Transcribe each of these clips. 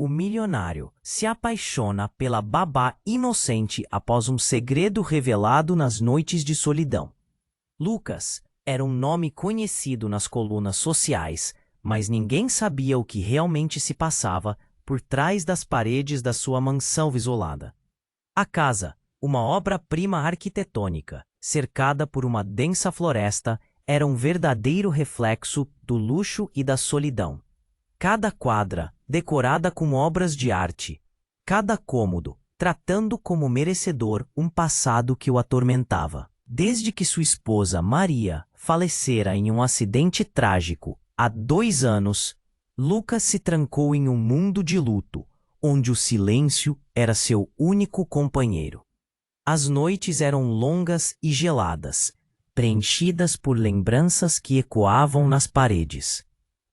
O milionário se apaixona pela babá inocente após um segredo revelado nas noites de solidão. Lucas era um nome conhecido nas colunas sociais, mas ninguém sabia o que realmente se passava por trás das paredes da sua mansão isolada. A casa, uma obra-prima arquitetônica, cercada por uma densa floresta, era um verdadeiro reflexo do luxo e da solidão. Cada quadra, decorada com obras de arte, cada cômodo, tratando como merecedor um passado que o atormentava. Desde que sua esposa Maria falecera em um acidente trágico há 2 anos, Lucas se trancou em um mundo de luto, onde o silêncio era seu único companheiro. As noites eram longas e geladas, preenchidas por lembranças que ecoavam nas paredes.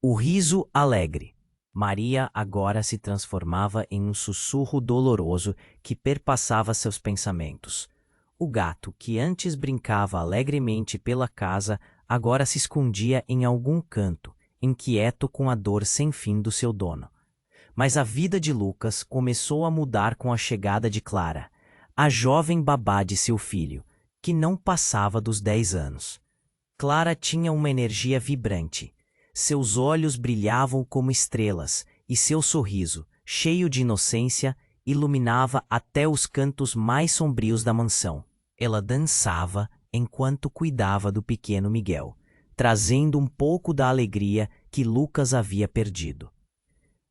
O riso alegre. Maria agora se transformava em um sussurro doloroso que perpassava seus pensamentos. O gato, que antes brincava alegremente pela casa, agora se escondia em algum canto, inquieto com a dor sem fim do seu dono. Mas a vida de Lucas começou a mudar com a chegada de Clara, a jovem babá de seu filho, que não passava dos 10 anos. Clara tinha uma energia vibrante. Seus olhos brilhavam como estrelas e seu sorriso, cheio de inocência, iluminava até os cantos mais sombrios da mansão. Ela dançava enquanto cuidava do pequeno Miguel, trazendo um pouco da alegria que Lucas havia perdido.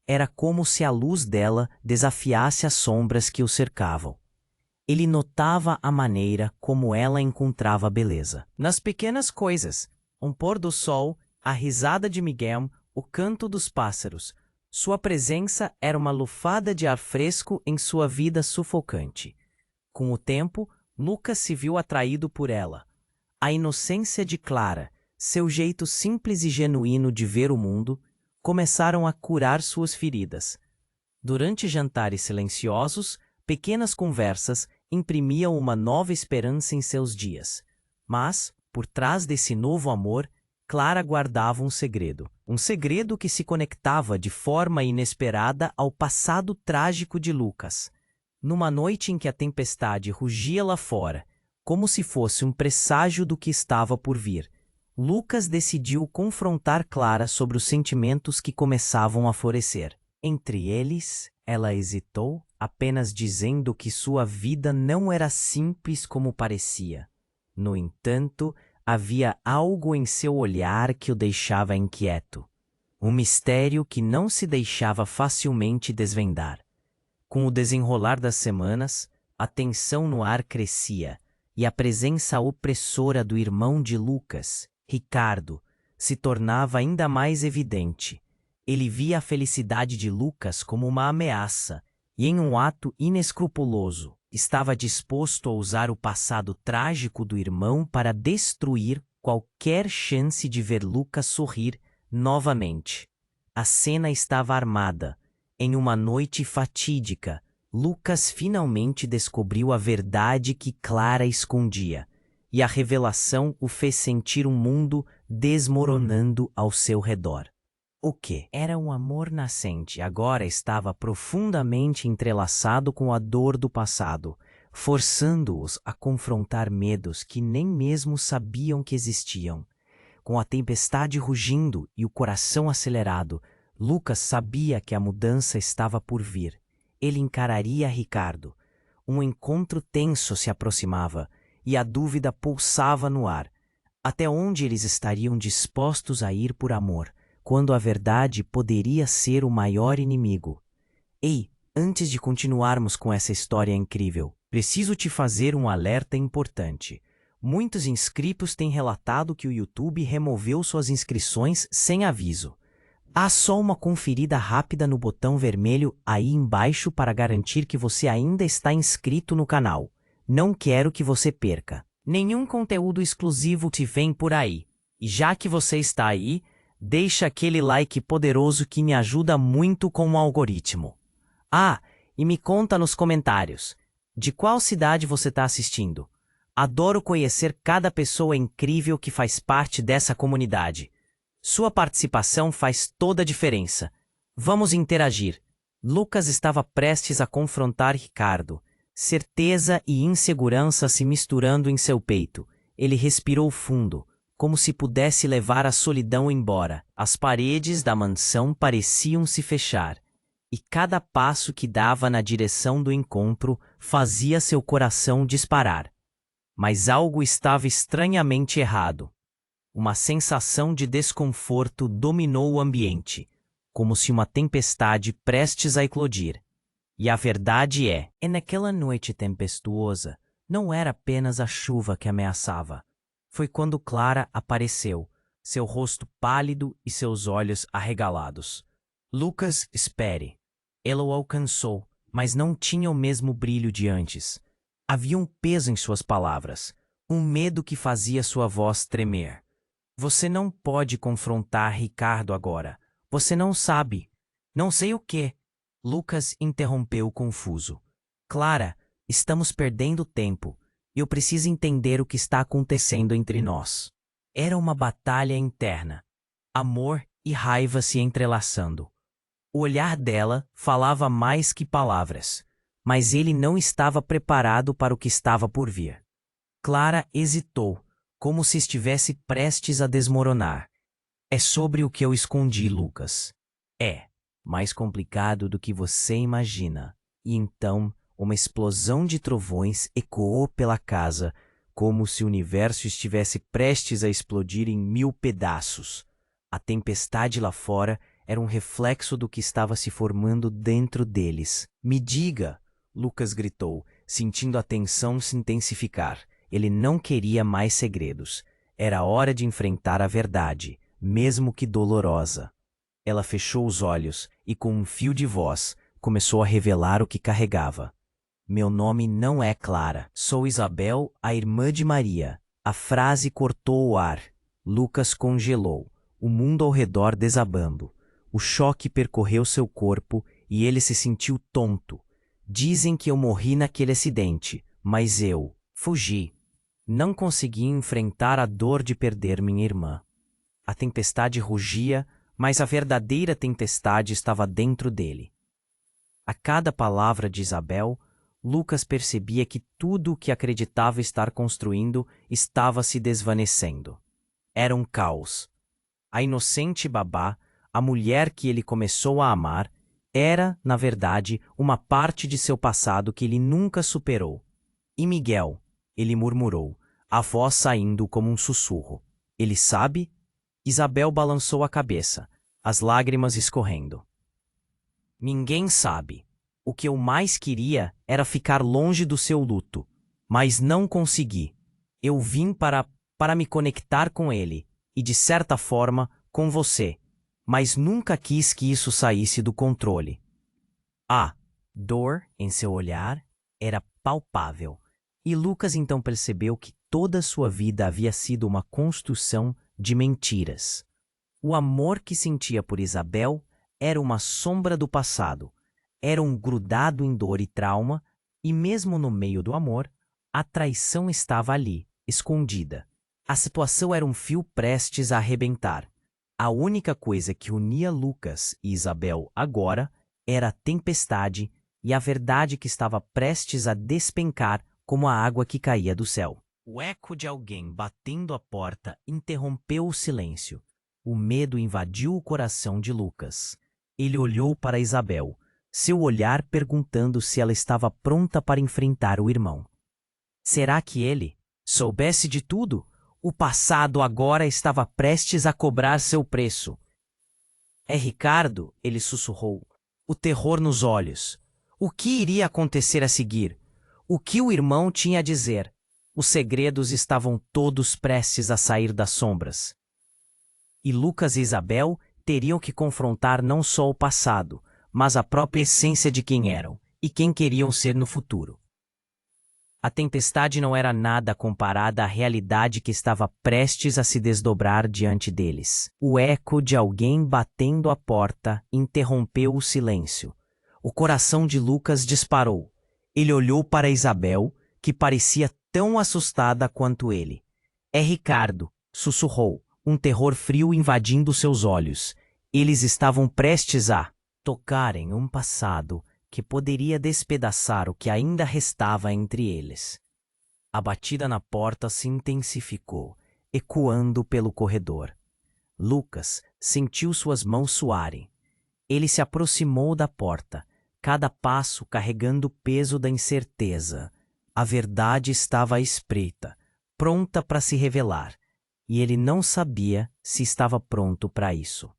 Era como se a luz dela desafiasse as sombras que o cercavam. Ele notava a maneira como ela encontrava beleza. Nas pequenas coisas, um pôr do sol, a risada de Miguel, o canto dos pássaros. Sua presença era uma lufada de ar fresco em sua vida sufocante. Com o tempo, Lucas se viu atraído por ela. A inocência de Clara, seu jeito simples e genuíno de ver o mundo, começaram a curar suas feridas. Durante jantares silenciosos, pequenas conversas imprimiam uma nova esperança em seus dias. Mas, por trás desse novo amor, Clara guardava um segredo que se conectava de forma inesperada ao passado trágico de Lucas. Numa noite em que a tempestade rugia lá fora, como se fosse um presságio do que estava por vir, Lucas decidiu confrontar Clara sobre os sentimentos que começavam a florescer. Entre eles, ela hesitou, apenas dizendo que sua vida não era simples como parecia. No entanto, havia algo em seu olhar que o deixava inquieto. Um mistério que não se deixava facilmente desvendar. Com o desenrolar das semanas, a tensão no ar crescia e a presença opressora do irmão de Lucas, Ricardo, se tornava ainda mais evidente. Ele via a felicidade de Lucas como uma ameaça e, em um ato inescrupuloso, estava disposto a usar o passado trágico do irmão para destruir qualquer chance de ver Lucas sorrir novamente. A cena estava armada. Em uma noite fatídica, Lucas finalmente descobriu a verdade que Clara escondia, e a revelação o fez sentir um mundo desmoronando ao seu redor. O que era um amor nascente agora estava profundamente entrelaçado com a dor do passado, forçando-os a confrontar medos que nem mesmo sabiam que existiam. Com a tempestade rugindo e o coração acelerado, Lucas sabia que a mudança estava por vir. Ele encararia Ricardo. Um encontro tenso se aproximava e a dúvida pulsava no ar. Até onde eles estariam dispostos a ir por amor, quando a verdade poderia ser o maior inimigo? Ei, antes de continuarmos com essa história incrível, preciso te fazer um alerta importante. Muitos inscritos têm relatado que o YouTube removeu suas inscrições sem aviso. Há só uma conferida rápida no botão vermelho aí embaixo para garantir que você ainda está inscrito no canal. Não quero que você perca. Nenhum conteúdo exclusivo te vem por aí. E já que você está aí, deixa aquele like poderoso que me ajuda muito com o algoritmo. Ah, e me conta nos comentários, de qual cidade você está assistindo? Adoro conhecer cada pessoa incrível que faz parte dessa comunidade. Sua participação faz toda a diferença. Vamos interagir. Lucas estava prestes a confrontar Ricardo. Certeza e insegurança se misturando em seu peito. Ele respirou fundo, como se pudesse levar a solidão embora. As paredes da mansão pareciam se fechar, e cada passo que dava na direção do encontro fazia seu coração disparar. Mas algo estava estranhamente errado. Uma sensação de desconforto dominou o ambiente, como se uma tempestade prestes a eclodir. E a verdade é, naquela noite tempestuosa, não era apenas a chuva que ameaçava. Foi quando Clara apareceu, seu rosto pálido e seus olhos arregalados. Lucas, espere. Ela o alcançou, mas não tinha o mesmo brilho de antes. Havia um peso em suas palavras, um medo que fazia sua voz tremer. Você não pode confrontar Ricardo agora. Você não sabe. Não sei o quê. Lucas interrompeu confuso. Clara, estamos perdendo tempo. Eu preciso entender o que está acontecendo entre nós. Era uma batalha interna. Amor e raiva se entrelaçando. O olhar dela falava mais que palavras, mas ele não estava preparado para o que estava por vir. Clara hesitou, como se estivesse prestes a desmoronar. É sobre o que eu escondi, Lucas. É mais complicado do que você imagina. E então, uma explosão de trovões ecoou pela casa, como se o universo estivesse prestes a explodir em 1000 pedaços. A tempestade lá fora era um reflexo do que estava se formando dentro deles. Me diga, Lucas gritou, sentindo a tensão se intensificar. Ele não queria mais segredos. Era hora de enfrentar a verdade, mesmo que dolorosa. Ela fechou os olhos e, com um fio de voz, começou a revelar o que carregava. Meu nome não é Clara. Sou Isabel, a irmã de Maria. A frase cortou o ar. Lucas congelou, o mundo ao redor desabando. O choque percorreu seu corpo e ele se sentiu tonto. Dizem que eu morri naquele acidente, mas eu fugi. Não consegui enfrentar a dor de perder minha irmã. A tempestade rugia, mas a verdadeira tempestade estava dentro dele. A cada palavra de Isabel, Lucas percebia que tudo o que acreditava estar construindo estava se desvanecendo. Era um caos. A inocente babá, a mulher que ele começou a amar, era, na verdade, uma parte de seu passado que ele nunca superou. E Miguel, ele murmurou, a voz saindo como um sussurro. Ele sabe? Isabel balançou a cabeça, as lágrimas escorrendo. Ninguém sabe. O que eu mais queria era ficar longe do seu luto, mas não consegui. Eu vim para me conectar com ele e, de certa forma, com você, mas nunca quis que isso saísse do controle. A dor em seu olhar era palpável, e Lucas então percebeu que toda sua vida havia sido uma construção de mentiras. O amor que sentia por Isabel era uma sombra do passado, era um grudado em dor e trauma, e mesmo no meio do amor, a traição estava ali, escondida. A situação era um fio prestes a arrebentar. A única coisa que unia Lucas e Isabel agora era a tempestade e a verdade que estava prestes a despencar como a água que caía do céu. O eco de alguém batendo a porta interrompeu o silêncio. O medo invadiu o coração de Lucas. Ele olhou para Isabel, seu olhar perguntando se ela estava pronta para enfrentar o irmão. Será que ele soubesse de tudo? O passado agora estava prestes a cobrar seu preço. É Ricardo, ele sussurrou, o terror nos olhos. O que iria acontecer a seguir? O que o irmão tinha a dizer? Os segredos estavam todos prestes a sair das sombras. E Lucas e Isabel teriam que confrontar não só o passado, mas a própria essência de quem eram e quem queriam ser no futuro. A tempestade não era nada comparada à realidade que estava prestes a se desdobrar diante deles. O eco de alguém batendo a porta interrompeu o silêncio. O coração de Lucas disparou. Ele olhou para Isabel, que parecia tão assustada quanto ele. É Ricardo, sussurrou, um terror frio invadindo seus olhos. Eles estavam prestes a... tocar em um passado que poderia despedaçar o que ainda restava entre eles. A batida na porta se intensificou, ecoando pelo corredor. Lucas sentiu suas mãos suarem. Ele se aproximou da porta, cada passo carregando o peso da incerteza. A verdade estava à espreita, pronta para se revelar, e ele não sabia se estava pronto para isso.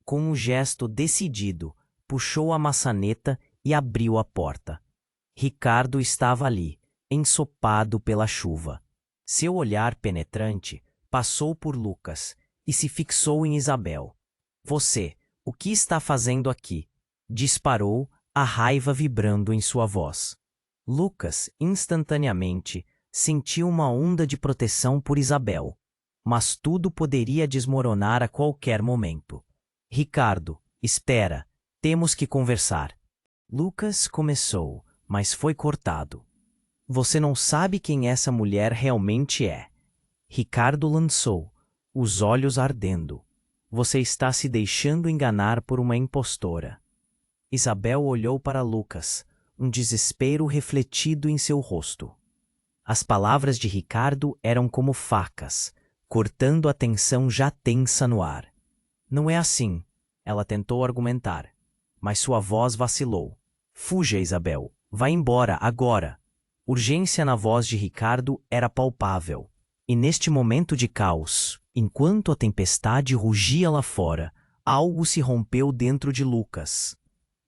Com um gesto decidido, puxou a maçaneta e abriu a porta. Ricardo estava ali, ensopado pela chuva. Seu olhar penetrante passou por Lucas e se fixou em Isabel. Você, o que está fazendo aqui? Disparou, a raiva vibrando em sua voz. Lucas, instantaneamente, sentiu uma onda de proteção por Isabel. Mas tudo poderia desmoronar a qualquer momento. Ricardo, espera, temos que conversar. Lucas começou, mas foi cortado. Você não sabe quem essa mulher realmente é. Ricardo lançou, os olhos ardendo. Você está se deixando enganar por uma impostora. Isabel olhou para Lucas, um desespero refletido em seu rosto. As palavras de Ricardo eram como facas, cortando a tensão já tensa no ar. Não é assim, ela tentou argumentar, mas sua voz vacilou. Fuja, Isabel, vá embora agora. Urgência na voz de Ricardo era palpável. E neste momento de caos, enquanto a tempestade rugia lá fora, algo se rompeu dentro de Lucas.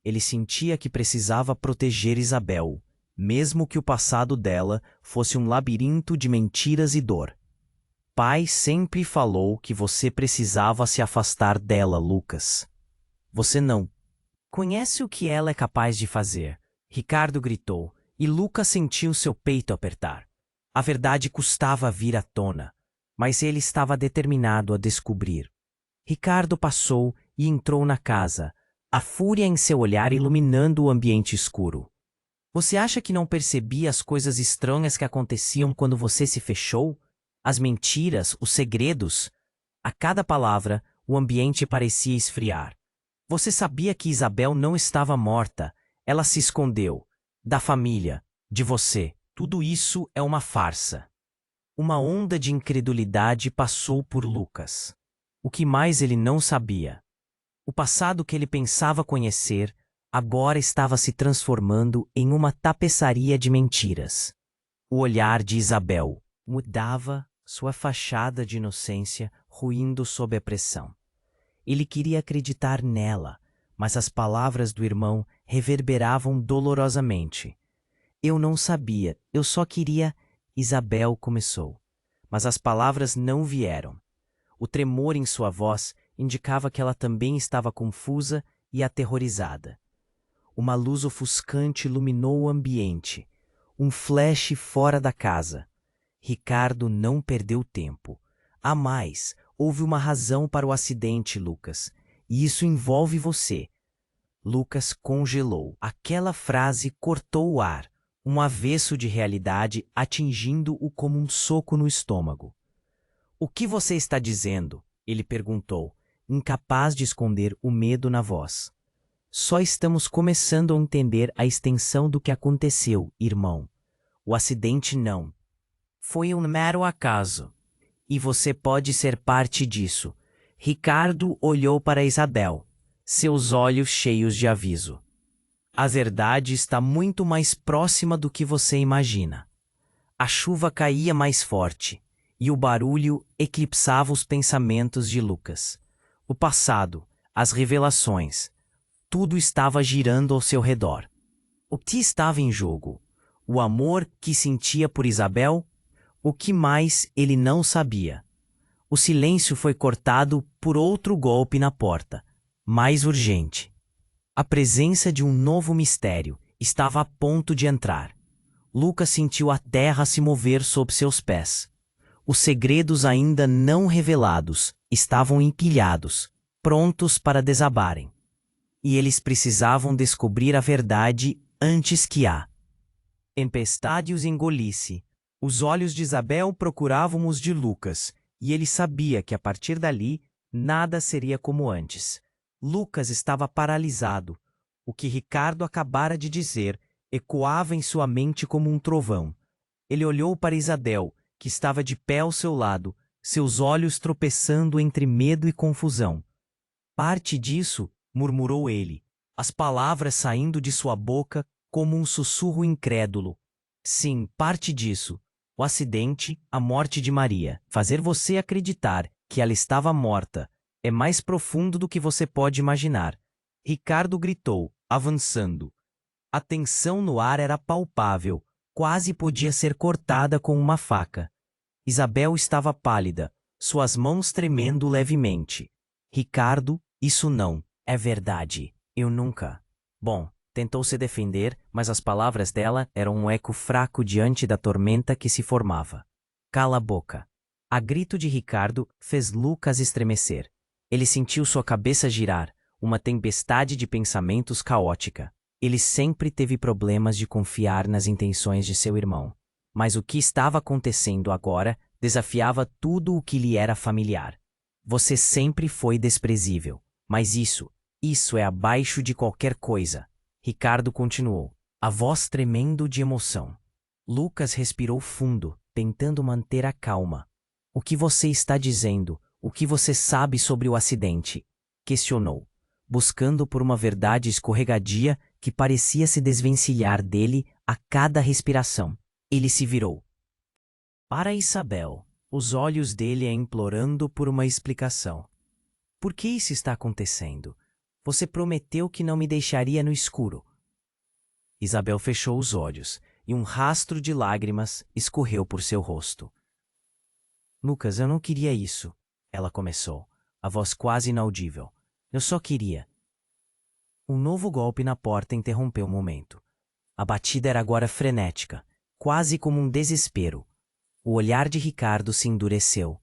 Ele sentia que precisava proteger Isabel, mesmo que o passado dela fosse um labirinto de mentiras e dor. Pai sempre falou que você precisava se afastar dela, Lucas. Você não conhece o que ela é capaz de fazer. Ricardo gritou, e Lucas sentiu seu peito apertar. A verdade custava vir à tona, mas ele estava determinado a descobrir. Ricardo passou e entrou na casa, a fúria em seu olhar iluminando o ambiente escuro. Você acha que não percebia as coisas estranhas que aconteciam quando você se fechou? As mentiras, os segredos? A cada palavra, o ambiente parecia esfriar. Você sabia que Isabel não estava morta. Ela se escondeu. Da família, de você. Tudo isso é uma farsa. Uma onda de incredulidade passou por Lucas. O que mais ele não sabia? O passado que ele pensava conhecer agora estava se transformando em uma tapeçaria de mentiras. O olhar de Isabel mudava, sua fachada de inocência ruindo sob a pressão. Ele queria acreditar nela, mas as palavras do irmão reverberavam dolorosamente. Eu não sabia, eu só queria... Isabel começou, mas as palavras não vieram. O tremor em sua voz indicava que ela também estava confusa e aterrorizada. Uma luz ofuscante iluminou o ambiente, um flash fora da casa. Ricardo não perdeu tempo. Há mais, houve uma razão para o acidente, Lucas, e isso envolve você. Lucas congelou. Aquela frase cortou o ar, um avesso de realidade atingindo-o como um soco no estômago. O que você está dizendo? Ele perguntou, incapaz de esconder o medo na voz. Só estamos começando a entender a extensão do que aconteceu, irmão. O acidente não. Foi um mero acaso. E você pode ser parte disso. Ricardo olhou para Isabel, seus olhos cheios de aviso. A verdade está muito mais próxima do que você imagina. A chuva caía mais forte, e o barulho eclipsava os pensamentos de Lucas. O passado, as revelações, tudo estava girando ao seu redor. O que estava em jogo? O amor que sentia por Isabel? O que mais ele não sabia? O silêncio foi cortado por outro golpe na porta, mais urgente. A presença de um novo mistério estava a ponto de entrar. Lucas sentiu a terra se mover sob seus pés. Os segredos ainda não revelados estavam empilhados, prontos para desabarem. E eles precisavam descobrir a verdade antes que a tempestade os engolisse. Os olhos de Isabel procuravam os de Lucas, e ele sabia que a partir dali nada seria como antes. Lucas estava paralisado. O que Ricardo acabara de dizer ecoava em sua mente como um trovão. Ele olhou para Isabel, que estava de pé ao seu lado, seus olhos tropeçando entre medo e confusão. Parte disso, murmurou ele, as palavras saindo de sua boca como um sussurro incrédulo. Sim, parte disso. O acidente, a morte de Maria. Fazer você acreditar que ela estava morta é mais profundo do que você pode imaginar. Ricardo gritou, avançando. A tensão no ar era palpável, quase podia ser cortada com uma faca. Isabel estava pálida, suas mãos tremendo levemente. Ricardo, isso não é verdade. Eu nunca. Bom, tentou se defender, mas as palavras dela eram um eco fraco diante da tormenta que se formava. Cala a boca. A grito de Ricardo fez Lucas estremecer. Ele sentiu sua cabeça girar, uma tempestade de pensamentos caótica. Ele sempre teve problemas de confiar nas intenções de seu irmão. Mas o que estava acontecendo agora desafiava tudo o que lhe era familiar. Você sempre foi desprezível, mas isso é abaixo de qualquer coisa. Ricardo continuou, a voz tremendo de emoção. Lucas respirou fundo, tentando manter a calma. O que você está dizendo? O que você sabe sobre o acidente? Questionou, buscando por uma verdade escorregadia que parecia se desvencilhar dele a cada respiração. Ele se virou para Isabel, os olhos dele a implorando por uma explicação. Por que isso está acontecendo? Você prometeu que não me deixaria no escuro. Isabel fechou os olhos e um rastro de lágrimas escorreu por seu rosto. Lucas, eu não queria isso, ela começou, a voz quase inaudível. Eu só queria. Um novo golpe na porta interrompeu o momento. A batida era agora frenética, quase como um desespero. O olhar de Ricardo se endureceu.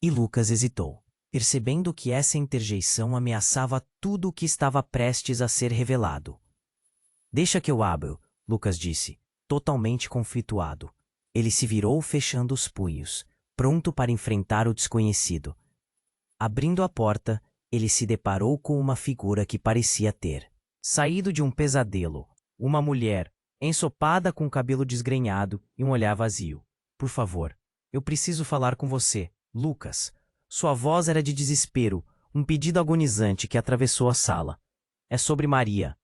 E Lucas hesitou, percebendo que essa interjeição ameaçava tudo o que estava prestes a ser revelado. Deixa que eu abro, Lucas disse, totalmente conflituado. Ele se virou fechando os punhos, pronto para enfrentar o desconhecido. Abrindo a porta, ele se deparou com uma figura que parecia ter saído de um pesadelo. Uma mulher, ensopada com o cabelo desgrenhado e um olhar vazio. Por favor, eu preciso falar com você, Lucas. Sua voz era de desespero, um pedido agonizante que atravessou a sala. É sobre Maria.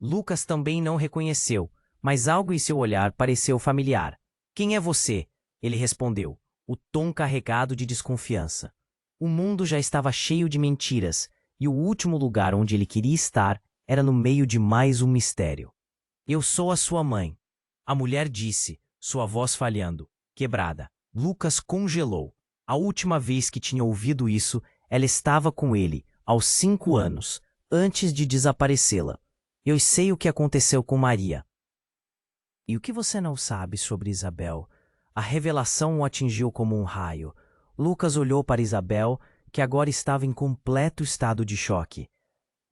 Lucas também não reconheceu, mas algo em seu olhar pareceu familiar. Quem é você? Ele respondeu, o tom carregado de desconfiança. O mundo já estava cheio de mentiras, e o último lugar onde ele queria estar era no meio de mais um mistério. Eu sou a sua mãe. A mulher disse, sua voz falhando, quebrada. Lucas congelou. A última vez que tinha ouvido isso, ela estava com ele, aos 5 anos, antes de desaparecê-la. Eu sei o que aconteceu com Maria. E o que você não sabe sobre Isabel? A revelação o atingiu como um raio. Lucas olhou para Isabel, que agora estava em completo estado de choque.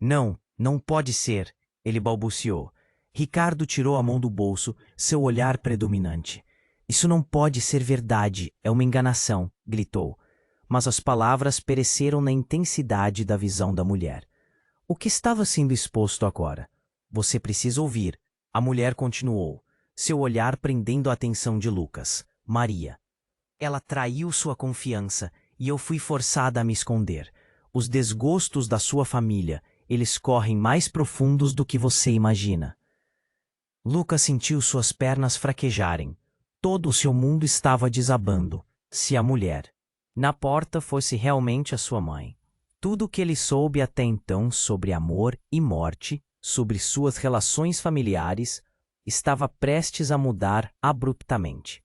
Não, não pode ser, ele balbuciou. Ricardo tirou a mão do bolso, seu olhar predominante. Isso não pode ser verdade, é uma enganação, gritou. Mas as palavras pereceram na intensidade da visão da mulher. O que estava sendo exposto agora? Você precisa ouvir. A mulher continuou, seu olhar prendendo a atenção de Lucas. Maria. Ela traiu sua confiança e eu fui forçada a me esconder. Os desgostos da sua família, eles correm mais profundos do que você imagina. Lucas sentiu suas pernas fraquejarem. Todo o seu mundo estava desabando. Se a mulher na porta fosse realmente a sua mãe. Tudo o que ele soube até então sobre amor e morte, sobre suas relações familiares, estava prestes a mudar abruptamente.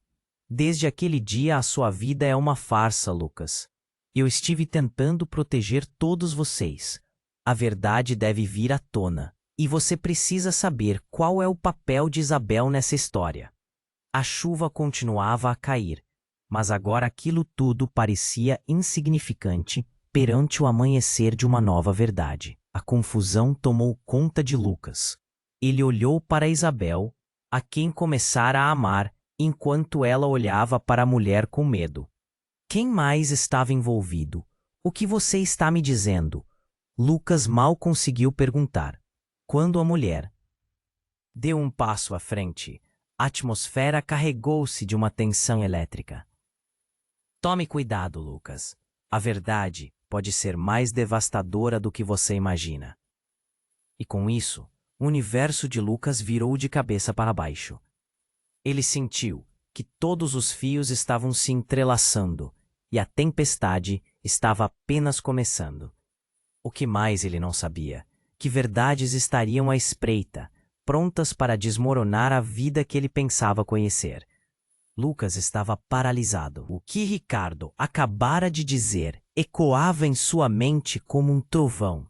Desde aquele dia a sua vida é uma farsa, Lucas. Eu estive tentando proteger todos vocês. A verdade deve vir à tona. E você precisa saber qual é o papel de Isabel nessa história. A chuva continuava a cair, mas agora aquilo tudo parecia insignificante perante o amanhecer de uma nova verdade. A confusão tomou conta de Lucas. Ele olhou para Isabel, a quem começara a amar, enquanto ela olhava para a mulher com medo. Quem mais estava envolvido? O que você está me dizendo? Lucas mal conseguiu perguntar. Quando a mulher deu um passo à frente, a atmosfera carregou-se de uma tensão elétrica. Tome cuidado, Lucas. A verdade pode ser mais devastadora do que você imagina. E com isso, o universo de Lucas virou de cabeça para baixo. Ele sentiu que todos os fios estavam se entrelaçando e a tempestade estava apenas começando. O que mais ele não sabia? Que verdades estariam à espreita, prontas para desmoronar a vida que ele pensava conhecer. Lucas estava paralisado. O que Ricardo acabara de dizer ecoava em sua mente como um trovão.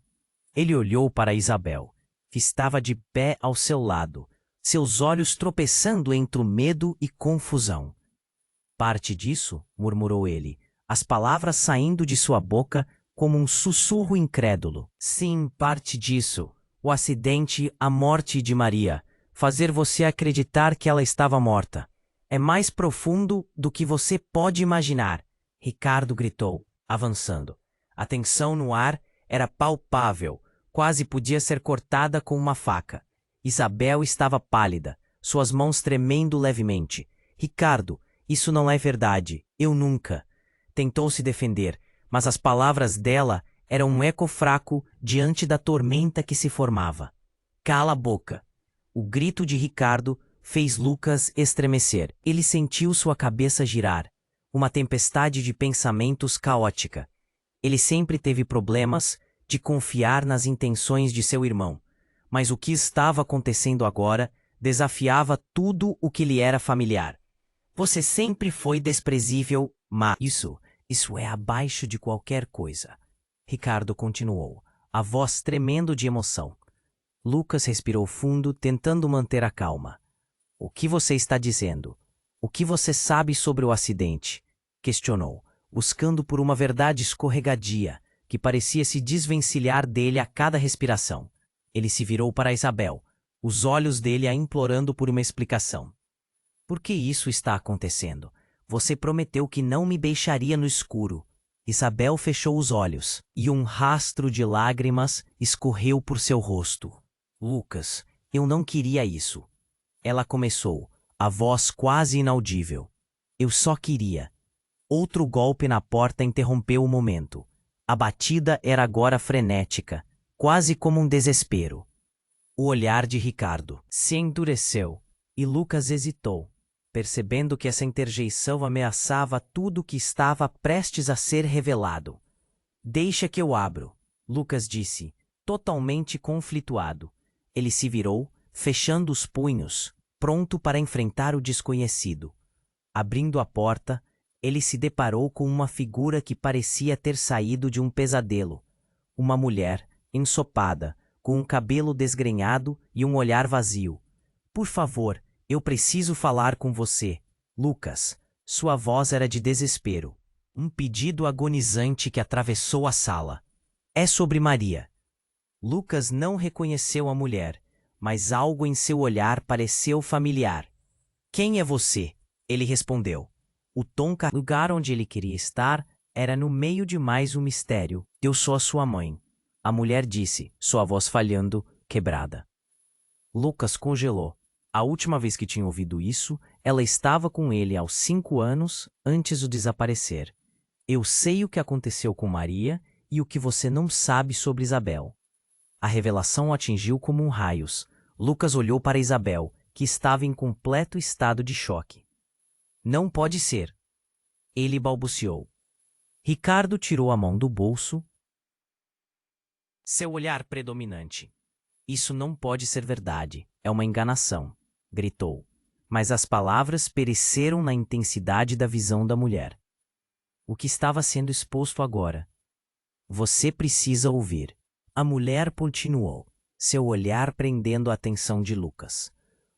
Ele olhou para Isabel, que estava de pé ao seu lado, seus olhos tropeçando entre o medo e confusão. Parte disso, murmurou ele, as palavras saindo de sua boca como um sussurro incrédulo. Sim, parte disso. O acidente, a morte de Maria, fazer você acreditar que ela estava morta. É mais profundo do que você pode imaginar, Ricardo gritou, avançando. A tensão no ar era palpável, quase podia ser cortada com uma faca. Isabel estava pálida, suas mãos tremendo levemente. Ricardo, isso não é verdade, eu nunca. Tentou se defender, mas as palavras dela eram um eco fraco diante da tormenta que se formava. Cala a boca. O grito de Ricardo fez Lucas estremecer. Ele sentiu sua cabeça girar. Uma tempestade de pensamentos caótica. Ele sempre teve problemas de confiar nas intenções de seu irmão. Mas o que estava acontecendo agora desafiava tudo o que lhe era familiar. Você sempre foi desprezível, mas isso é abaixo de qualquer coisa. Ricardo continuou, a voz tremendo de emoção. Lucas respirou fundo, tentando manter a calma. O que você está dizendo? O que você sabe sobre o acidente? Questionou, buscando por uma verdade escorregadia, que parecia se desvencilhar dele a cada respiração. Ele se virou para Isabel, os olhos dele a implorando por uma explicação. Por que isso está acontecendo? Você prometeu que não me deixaria no escuro. Isabel fechou os olhos, e um rastro de lágrimas escorreu por seu rosto. Lucas, eu não queria isso. Ela começou, a voz quase inaudível. Eu só queria. Outro golpe na porta interrompeu o momento. A batida era agora frenética, quase como um desespero. O olhar de Ricardo se endureceu, e Lucas hesitou, percebendo que essa interjeição ameaçava tudo que estava prestes a ser revelado. Deixa que eu abro, Lucas disse, totalmente conflituado. Ele se virou, fechando os punhos, pronto para enfrentar o desconhecido. Abrindo a porta, ele se deparou com uma figura que parecia ter saído de um pesadelo. Uma mulher, ensopada, com um cabelo desgrenhado e um olhar vazio. Por favor, eu preciso falar com você, Lucas. Sua voz era de desespero. Um pedido agonizante que atravessou a sala. É sobre Maria. Lucas não reconheceu a mulher, mas algo em seu olhar pareceu familiar. Quem é você? Ele respondeu. O lugar onde ele queria estar era no meio de mais um mistério. Eu sou a sua mãe. A mulher disse, sua voz falhando, quebrada. Lucas congelou. A última vez que tinha ouvido isso, ela estava com ele aos 5 anos antes de desaparecer. Eu sei o que aconteceu com Maria e o que você não sabe sobre Isabel. A revelação o atingiu como um raios. Lucas olhou para Isabel, que estava em completo estado de choque. Não pode ser. Ele balbuciou. Ricardo tirou a mão do bolso. Seu olhar predominante. Isso não pode ser verdade. É uma enganação, gritou. Mas as palavras pereceram na intensidade da visão da mulher. O que estava sendo exposto agora? Você precisa ouvir. A mulher continuou, seu olhar prendendo a atenção de Lucas.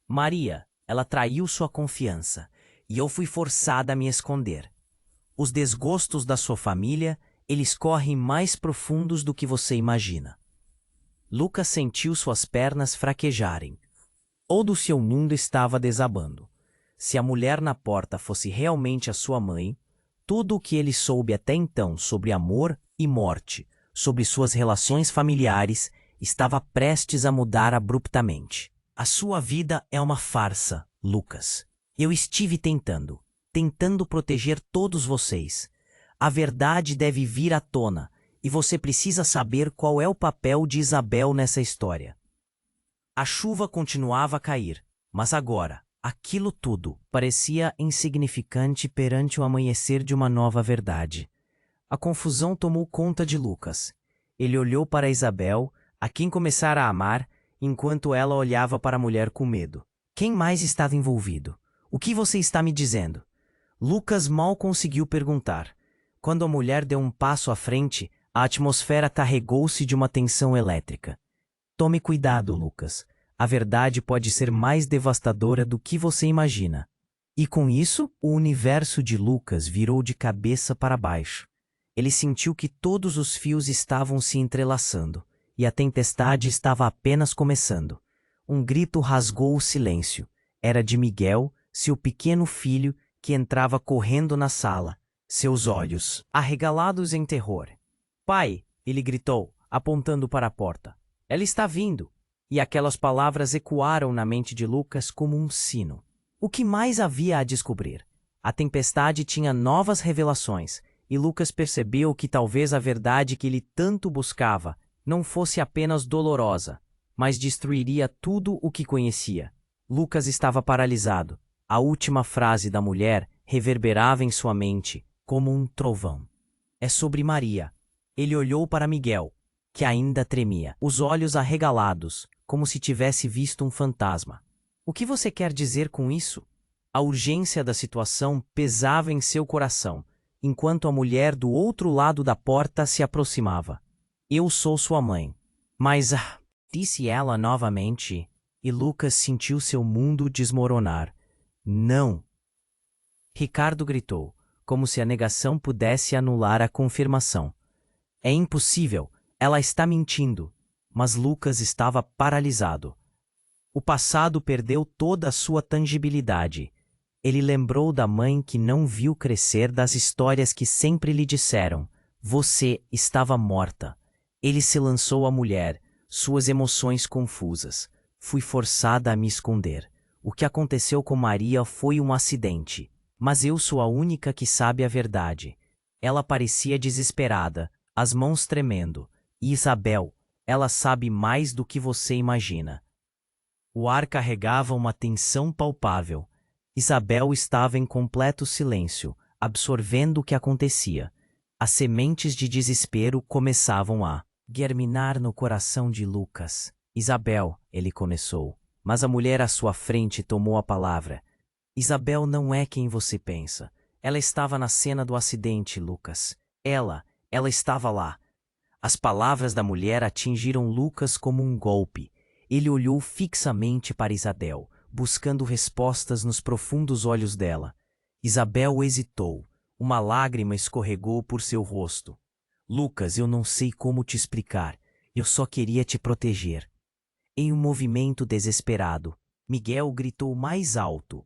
Maria, ela traiu sua confiança, e eu fui forçada a me esconder. Os desgostos da sua família, eles correm mais profundos do que você imagina. Lucas sentiu suas pernas fraquejarem. Todo o seu mundo estava desabando. Se a mulher na porta fosse realmente a sua mãe, tudo o que ele soube até então sobre amor e morte, sobre suas relações familiares estava prestes a mudar abruptamente. A sua vida é uma farsa, Lucas. Eu estive tentando proteger todos vocês. A verdade deve vir à tona, e você precisa saber qual é o papel de Isabel nessa história. A chuva continuava a cair, mas agora, aquilo tudo parecia insignificante perante o amanhecer de uma nova verdade. A confusão tomou conta de Lucas. Ele olhou para Isabel, a quem começara a amar, enquanto ela olhava para a mulher com medo. Quem mais estava envolvido? O que você está me dizendo? Lucas mal conseguiu perguntar. Quando a mulher deu um passo à frente, a atmosfera carregou-se de uma tensão elétrica. Tome cuidado, Lucas. A verdade pode ser mais devastadora do que você imagina. E com isso, o universo de Lucas virou de cabeça para baixo. Ele sentiu que todos os fios estavam se entrelaçando, e a tempestade estava apenas começando. Um grito rasgou o silêncio. Era de Miguel, seu pequeno filho, que entrava correndo na sala, seus olhos arregalados em terror. Pai, ele gritou, apontando para a porta. Ela está vindo. E aquelas palavras ecoaram na mente de Lucas como um sino. O que mais havia a descobrir? A tempestade tinha novas revelações, e Lucas percebeu que talvez a verdade que ele tanto buscava não fosse apenas dolorosa, mas destruiria tudo o que conhecia. Lucas estava paralisado. A última frase da mulher reverberava em sua mente como um trovão. É sobre Maria. Ele olhou para Miguel, que ainda tremia, os olhos arregalados, como se tivesse visto um fantasma. O que você quer dizer com isso? A urgência da situação pesava em seu coração, enquanto a mulher do outro lado da porta se aproximava. Eu sou sua mãe. Mas, disse ela novamente, e Lucas sentiu seu mundo desmoronar. Não! Ricardo gritou, como se a negação pudesse anular a confirmação. É impossível, ela está mentindo. Mas Lucas estava paralisado. O passado perdeu toda a sua tangibilidade. Ele lembrou da mãe que não viu crescer, das histórias que sempre lhe disseram. Você estava morta. Ele se lançou à mulher, suas emoções confusas. Fui forçada a me esconder. O que aconteceu com Maria foi um acidente. Mas eu sou a única que sabe a verdade. Ela parecia desesperada, as mãos tremendo. E Isabel, ela sabe mais do que você imagina. O ar carregava uma tensão palpável. Isabel estava em completo silêncio, absorvendo o que acontecia. As sementes de desespero começavam a germinar no coração de Lucas. Isabel, ele começou, mas a mulher à sua frente tomou a palavra. Isabel não é quem você pensa. Ela estava na cena do acidente, Lucas. Ela estava lá. As palavras da mulher atingiram Lucas como um golpe. Ele olhou fixamente para Isabel, buscando respostas nos profundos olhos dela. Isabel hesitou. Uma lágrima escorregou por seu rosto. Lucas, eu não sei como te explicar. Eu só queria te proteger. Em um movimento desesperado, Miguel gritou mais alto.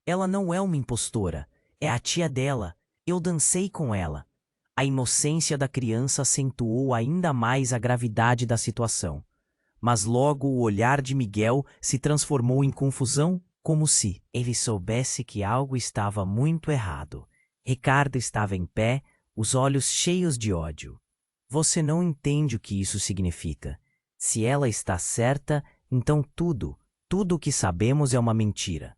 Ela não é uma impostora. É a tia dela. Eu dancei com ela. A inocência da criança acentuou ainda mais a gravidade da situação. Mas logo o olhar de Miguel se transformou em confusão, como se ele soubesse que algo estava muito errado. Ricardo estava em pé, os olhos cheios de ódio. Você não entende o que isso significa. Se ela está certa, então tudo o que sabemos é uma mentira.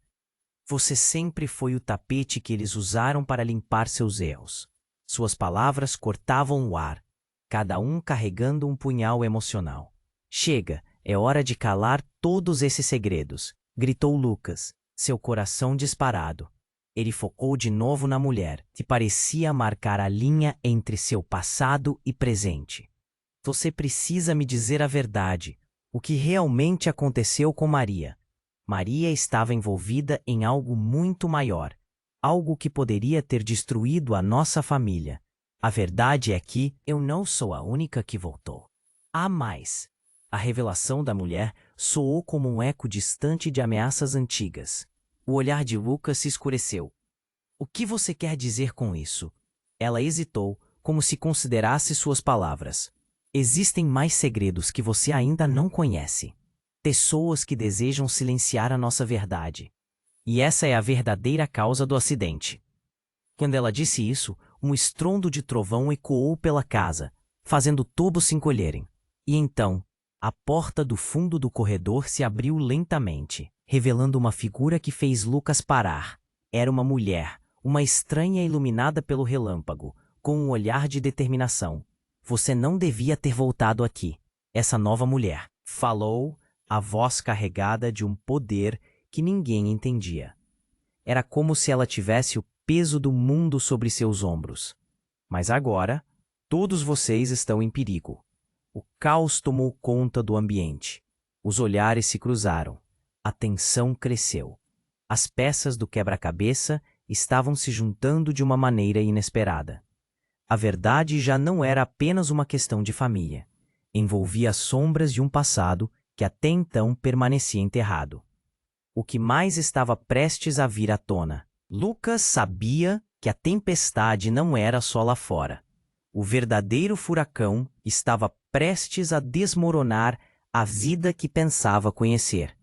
Você sempre foi o tapete que eles usaram para limpar seus erros. Suas palavras cortavam o ar, cada um carregando um punhal emocional. Chega, é hora de calar todos esses segredos, gritou Lucas, seu coração disparado. Ele focou de novo na mulher, que parecia marcar a linha entre seu passado e presente. Você precisa me dizer a verdade, o que realmente aconteceu com Maria. Maria estava envolvida em algo muito maior. Algo que poderia ter destruído a nossa família. A verdade é que eu não sou a única que voltou. Há mais. A revelação da mulher soou como um eco distante de ameaças antigas. O olhar de Lucas se escureceu. O que você quer dizer com isso? Ela hesitou, como se considerasse suas palavras. Existem mais segredos que você ainda não conhece. Pessoas que desejam silenciar a nossa verdade. E essa é a verdadeira causa do acidente. Quando ela disse isso, um estrondo de trovão ecoou pela casa, fazendo todos se encolherem. E então, a porta do fundo do corredor se abriu lentamente, revelando uma figura que fez Lucas parar. Era uma mulher, uma estranha iluminada pelo relâmpago, com um olhar de determinação. Você não devia ter voltado aqui. Essa nova mulher falou, a voz carregada de um poder que ninguém entendia. Era como se ela tivesse o peso do mundo sobre seus ombros. Mas agora, todos vocês estão em perigo. O caos tomou conta do ambiente. Os olhares se cruzaram. A tensão cresceu. As peças do quebra-cabeça estavam se juntando de uma maneira inesperada. A verdade já não era apenas uma questão de família. Envolvia as sombras de um passado que até então permanecia enterrado. O que mais estava prestes a vir à tona? Lucas sabia que a tempestade não era só lá fora. O verdadeiro furacão estava prestes a desmoronar a vida que pensava conhecer.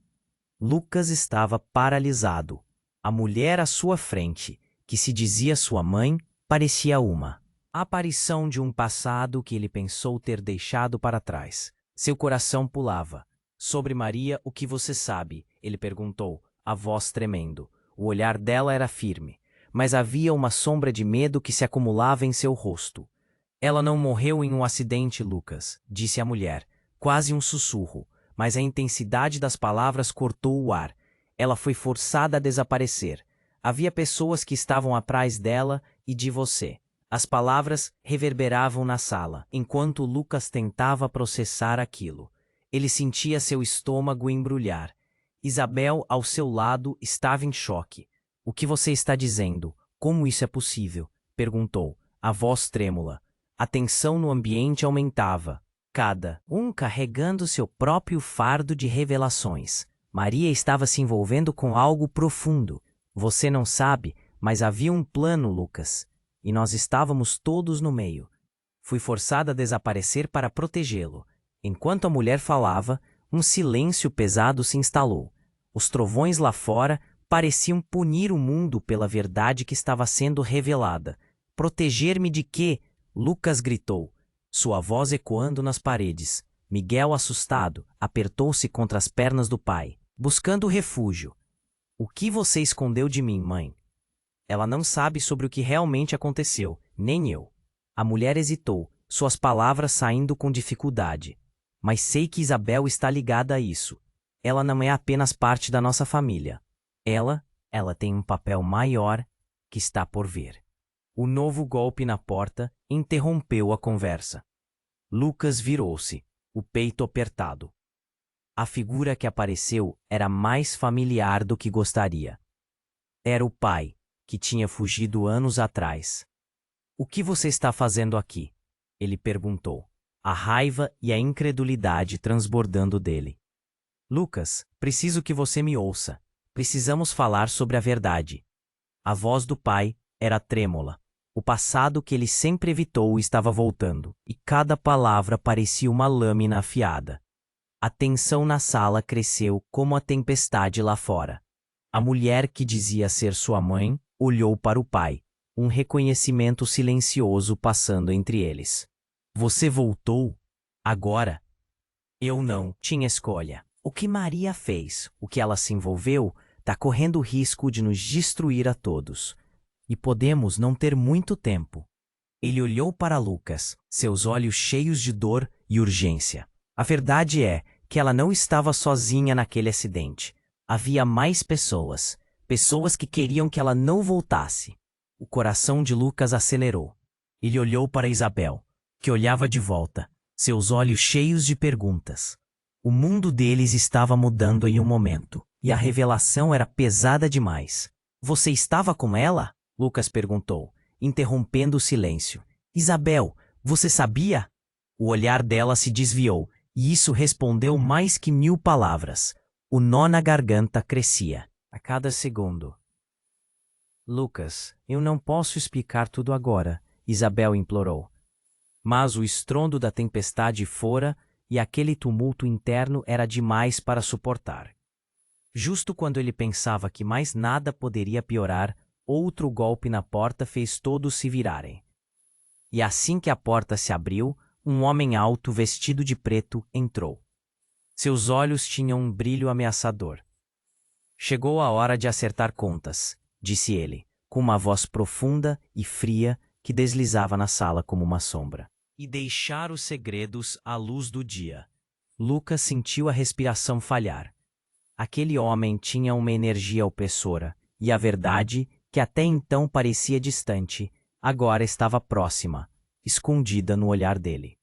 Lucas estava paralisado. A mulher à sua frente, que se dizia sua mãe, parecia uma aparição de um passado que ele pensou ter deixado para trás. Seu coração pulava. Sobre Maria, o que você sabe? Ele perguntou, a voz tremendo. O olhar dela era firme, mas havia uma sombra de medo que se acumulava em seu rosto. Ela não morreu em um acidente, Lucas, disse a mulher, quase um sussurro, mas a intensidade das palavras cortou o ar. Ela foi forçada a desaparecer. Havia pessoas que estavam atrás dela e de você. As palavras reverberavam na sala, enquanto Lucas tentava processar aquilo. Ele sentia seu estômago embrulhar. Isabel, ao seu lado, estava em choque. O que você está dizendo? Como isso é possível? Perguntou, a voz trêmula. A tensão no ambiente aumentava, cada um carregando seu próprio fardo de revelações. Maria estava se envolvendo com algo profundo. Você não sabe, mas havia um plano, Lucas. E nós estávamos todos no meio. Fui forçada a desaparecer para protegê-lo. Enquanto a mulher falava, um silêncio pesado se instalou. Os trovões lá fora pareciam punir o mundo pela verdade que estava sendo revelada. Proteger-me de quê? Lucas gritou, sua voz ecoando nas paredes. Miguel, assustado, apertou-se contra as pernas do pai, buscando refúgio. O que você escondeu de mim, mãe? Ela não sabe sobre o que realmente aconteceu, nem eu. A mulher hesitou, suas palavras saindo com dificuldade. Mas sei que Isabel está ligada a isso. Ela não é apenas parte da nossa família. Ela tem um papel maior que está por vir. O novo golpe na porta interrompeu a conversa. Lucas virou-se, o peito apertado. A figura que apareceu era mais familiar do que gostaria. Era o pai, que tinha fugido anos atrás. O que você está fazendo aqui? Ele perguntou, a raiva e a incredulidade transbordando dele. Lucas, preciso que você me ouça. Precisamos falar sobre a verdade. A voz do pai era trêmula. O passado que ele sempre evitou estava voltando, e cada palavra parecia uma lâmina afiada. A tensão na sala cresceu como a tempestade lá fora. A mulher que dizia ser sua mãe olhou para o pai, um reconhecimento silencioso passando entre eles. Você voltou? Agora? Eu não tinha escolha. O que Maria fez, o que ela se envolveu, está correndo o risco de nos destruir a todos. E podemos não ter muito tempo. Ele olhou para Lucas, seus olhos cheios de dor e urgência. A verdade é que ela não estava sozinha naquele acidente. Havia mais pessoas, pessoas que queriam que ela não voltasse. O coração de Lucas acelerou. Ele olhou para Isabel, que olhava de volta, seus olhos cheios de perguntas. O mundo deles estava mudando em um momento, e a revelação era pesada demais. Você estava com ela? Lucas perguntou, interrompendo o silêncio. Isabel, você sabia? O olhar dela se desviou, e isso respondeu mais que 1000 palavras. O nó na garganta crescia, a cada segundo. Lucas, eu não posso explicar tudo agora, Isabel implorou. Mas o estrondo da tempestade fora e aquele tumulto interno era demais para suportar. Justo quando ele pensava que mais nada poderia piorar, outro golpe na porta fez todos se virarem. E assim que a porta se abriu, um homem alto vestido de preto entrou. Seus olhos tinham um brilho ameaçador. Chegou a hora de acertar contas, disse ele, com uma voz profunda e fria que deslizava na sala como uma sombra. E deixar os segredos à luz do dia. Lucas sentiu a respiração falhar. Aquele homem tinha uma energia opressora, e a verdade, que até então parecia distante, agora estava próxima, escondida no olhar dele.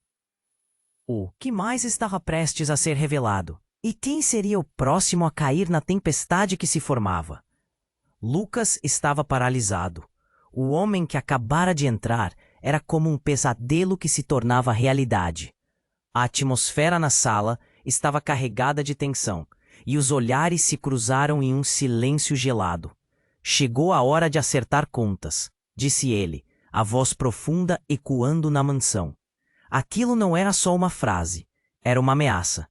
O que mais estava prestes a ser revelado? E quem seria o próximo a cair na tempestade que se formava? Lucas estava paralisado. O homem que acabara de entrar era como um pesadelo que se tornava realidade. A atmosfera na sala estava carregada de tensão, e os olhares se cruzaram em um silêncio gelado. Chegou a hora de acertar contas, disse ele, a voz profunda ecoando na mansão. Aquilo não era só uma frase, era uma ameaça.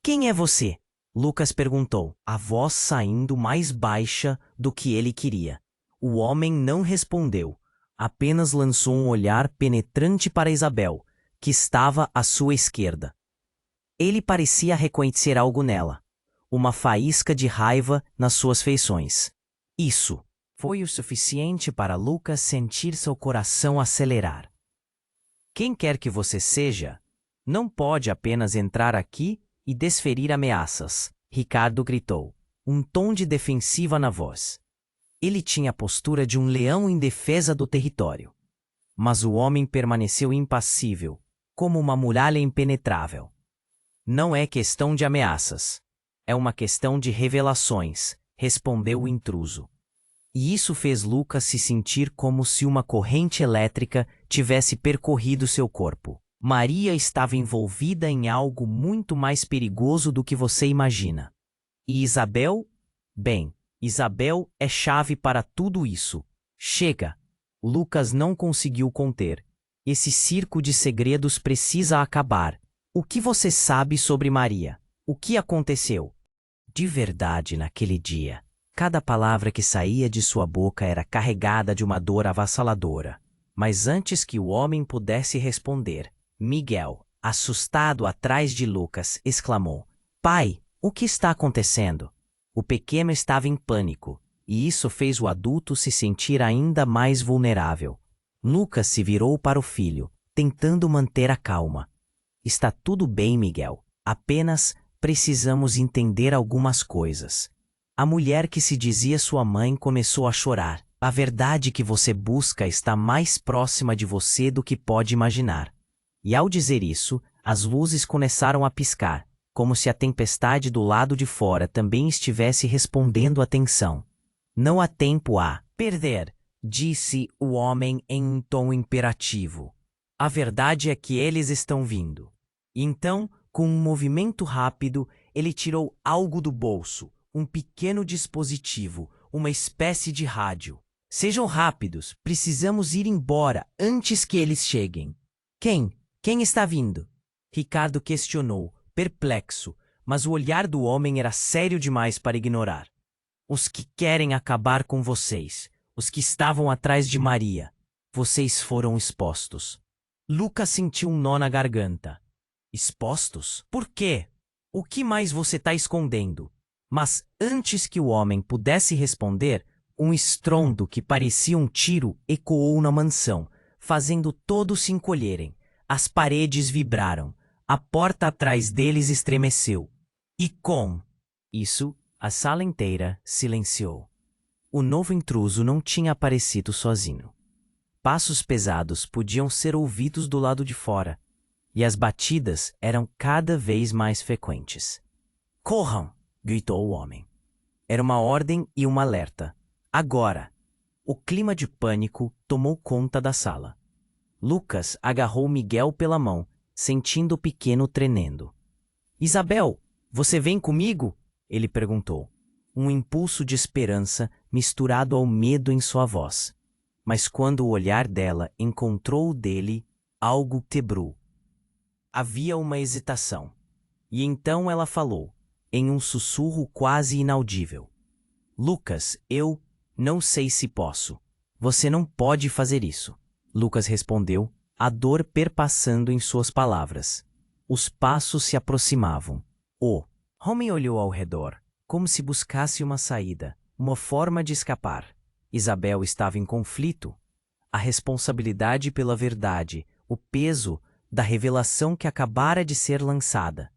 Quem é você? Lucas perguntou, a voz saindo mais baixa do que ele queria. O homem não respondeu, apenas lançou um olhar penetrante para Isabel, que estava à sua esquerda. Ele parecia reconhecer algo nela, uma faísca de raiva nas suas feições. Isso foi o suficiente para Lucas sentir seu coração acelerar. Quem quer que você seja, não pode apenas entrar aqui e desferir ameaças, Ricardo gritou, um tom de defensiva na voz. Ele tinha a postura de um leão em defesa do território. Mas o homem permaneceu impassível, como uma muralha impenetrável. Não é questão de ameaças. É uma questão de revelações, respondeu o intruso. E isso fez Lucas se sentir como se uma corrente elétrica tivesse percorrido seu corpo. Maria estava envolvida em algo muito mais perigoso do que você imagina. E Isabel? Bem, Isabel é chave para tudo isso. Chega! Lucas não conseguiu conter. Esse circo de segredos precisa acabar. O que você sabe sobre Maria? O que aconteceu? De verdade, naquele dia, cada palavra que saía de sua boca era carregada de uma dor avassaladora. Mas antes que o homem pudesse responder, Miguel, assustado atrás de Lucas, exclamou: Pai, o que está acontecendo? O pequeno estava em pânico, e isso fez o adulto se sentir ainda mais vulnerável. Lucas se virou para o filho, tentando manter a calma. Está tudo bem, Miguel. Apenas precisamos entender algumas coisas. A mulher que se dizia sua mãe começou a chorar. A verdade que você busca está mais próxima de você do que pode imaginar. E ao dizer isso, as luzes começaram a piscar, como se a tempestade do lado de fora também estivesse respondendo à tensão. Não há tempo a perder, disse o homem em um tom imperativo. A verdade é que eles estão vindo. Então, com um movimento rápido, ele tirou algo do bolso, um pequeno dispositivo, uma espécie de rádio. Sejam rápidos, precisamos ir embora antes que eles cheguem. Quem está vindo? Ricardo questionou, perplexo, mas o olhar do homem era sério demais para ignorar. Os que querem acabar com vocês, os que estavam atrás de Maria. Vocês foram expostos. Lucas sentiu um nó na garganta. Expostos? Por quê? O que mais você está escondendo? Mas antes que o homem pudesse responder, um estrondo que parecia um tiro ecoou na mansão, fazendo todos se encolherem. As paredes vibraram. A porta atrás deles estremeceu. E com isso, a sala inteira silenciou. O novo intruso não tinha aparecido sozinho. Passos pesados podiam ser ouvidos do lado de fora, e as batidas eram cada vez mais frequentes. Corram! Gritou o homem. Era uma ordem e um alerta. Agora! O clima de pânico tomou conta da sala. Lucas agarrou Miguel pela mão, sentindo o pequeno tremendo. Isabel, você vem comigo? Ele perguntou. Um impulso de esperança misturado ao medo em sua voz. Mas quando o olhar dela encontrou o dele, Algo quebrou. Havia uma hesitação. E então ela falou, em um sussurro quase inaudível. Lucas, eu não sei se posso. Você não pode fazer isso. Lucas respondeu, a dor perpassando em suas palavras. Os passos se aproximavam. O homem olhou ao redor, como se buscasse uma saída, uma forma de escapar. Isabel estava em conflito. A responsabilidade pela verdade, o peso da revelação que acabara de ser lançada.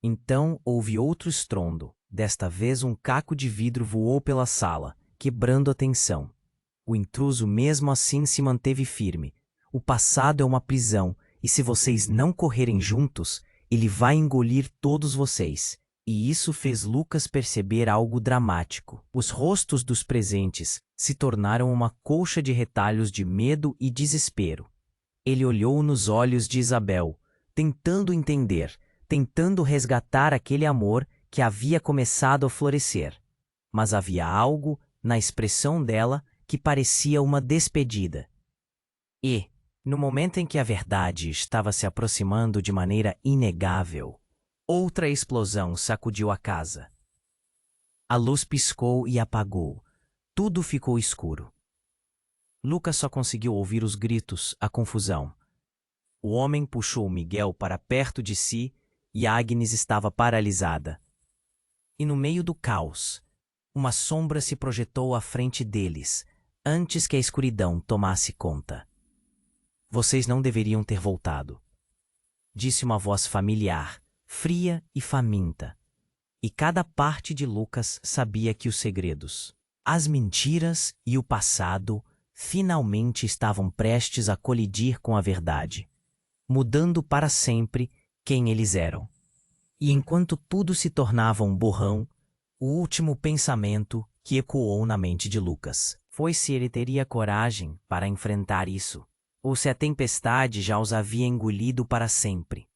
Então houve outro estrondo. Desta vez um caco de vidro voou pela sala, quebrando a tensão. O intruso mesmo assim se manteve firme. O passado é uma prisão, e se vocês não correrem juntos, ele vai engolir todos vocês. E isso fez Lucas perceber algo dramático. Os rostos dos presentes se tornaram uma colcha de retalhos de medo e desespero. Ele olhou nos olhos de Isabel, tentando entender, tentando resgatar aquele amor que havia começado a florescer. Mas havia algo na expressão dela que parecia uma despedida. E, no momento em que a verdade estava se aproximando de maneira inegável, outra explosão sacudiu a casa. A luz piscou e apagou. Tudo ficou escuro. Lucas só conseguiu ouvir os gritos, a confusão. O homem puxou Miguel para perto de si e Agnes estava paralisada. E no meio do caos, uma sombra se projetou à frente deles, antes que a escuridão tomasse conta. Vocês não deveriam ter voltado, disse uma voz familiar, fria e faminta. E cada parte de Lucas sabia que os segredos, as mentiras e o passado finalmente estavam prestes a colidir com a verdade, mudando para sempre quem eles eram. E enquanto tudo se tornava um borrão, o último pensamento que ecoou na mente de Lucas foi se ele teria coragem para enfrentar isso, ou se a tempestade já os havia engolido para sempre.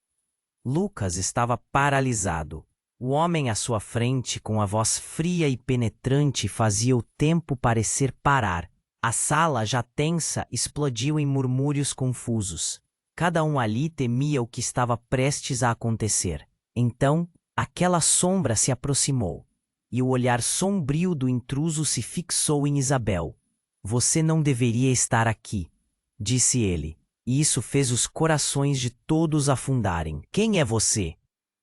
Lucas estava paralisado. O homem à sua frente, com a voz fria e penetrante, fazia o tempo parecer parar. A sala, já tensa, explodiu em murmúrios confusos. Cada um ali temia o que estava prestes a acontecer. Então, aquela sombra se aproximou, e o olhar sombrio do intruso se fixou em Isabel. Você não deveria estar aqui, disse ele, e isso fez os corações de todos afundarem. Quem é você?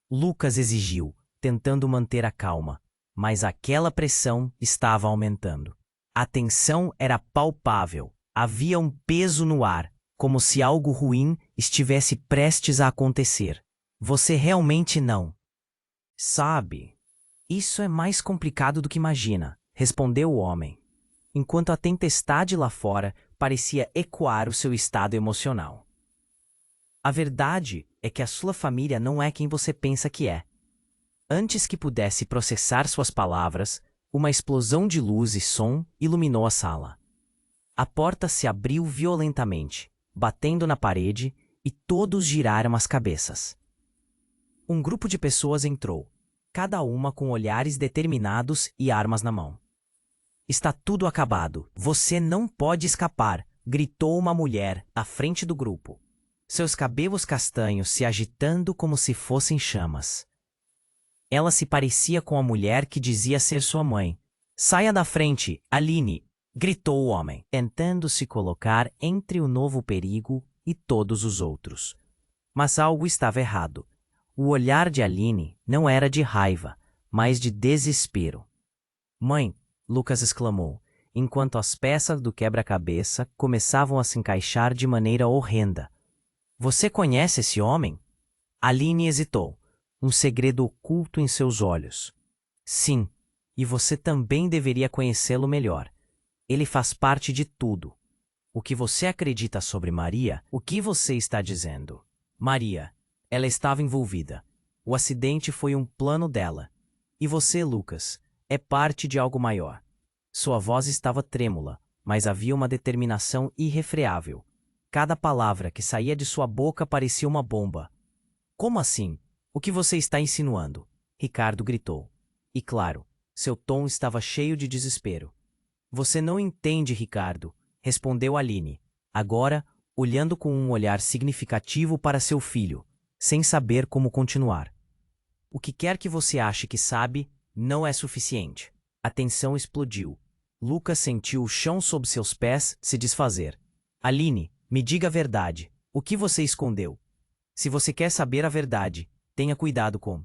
Lucas exigiu, tentando manter a calma, mas aquela pressão estava aumentando. A tensão era palpável, havia um peso no ar, como se algo ruim estivesse prestes a acontecer. Você realmente não sabe. Isso é mais complicado do que imagina, respondeu o homem, enquanto a tempestade lá fora parecia ecoar o seu estado emocional. A verdade é que a sua família não é quem você pensa que é. Antes que pudesse processar suas palavras, uma explosão de luz e som iluminou a sala. A porta se abriu violentamente, batendo na parede, e todos giraram as cabeças. Um grupo de pessoas entrou, cada uma com olhares determinados e armas na mão. Está tudo acabado. Você não pode escapar, gritou uma mulher à frente do grupo, seus cabelos castanhos se agitando como se fossem chamas. Ela se parecia com a mulher que dizia ser sua mãe. Saia da frente, Aline! Gritou o homem, tentando se colocar entre o novo perigo e todos os outros. Mas algo estava errado. O olhar de Aline não era de raiva, mas de desespero. Mãe! Lucas exclamou, enquanto as peças do quebra-cabeça começavam a se encaixar de maneira horrenda. Você conhece esse homem? Aline hesitou, um segredo oculto em seus olhos. Sim, e você também deveria conhecê-lo melhor. Ele faz parte de tudo. O que você acredita sobre Maria? O que você está dizendo? Maria, ela estava envolvida. O acidente foi um plano dela. E você, Lucas, é parte de algo maior. Sua voz estava trêmula, mas havia uma determinação irrefreável. Cada palavra que saía de sua boca parecia uma bomba. Como assim? O que você está insinuando? Ricardo gritou. E claro, seu tom estava cheio de desespero. Você não entende, Ricardo, respondeu Aline, agora olhando com um olhar significativo para seu filho, sem saber como continuar. O que quer que você ache que sabe, não é suficiente. A tensão explodiu. Lucas sentiu o chão sob seus pés se desfazer. Aline, me diga a verdade. O que você escondeu? Se você quer saber a verdade, tenha cuidado com.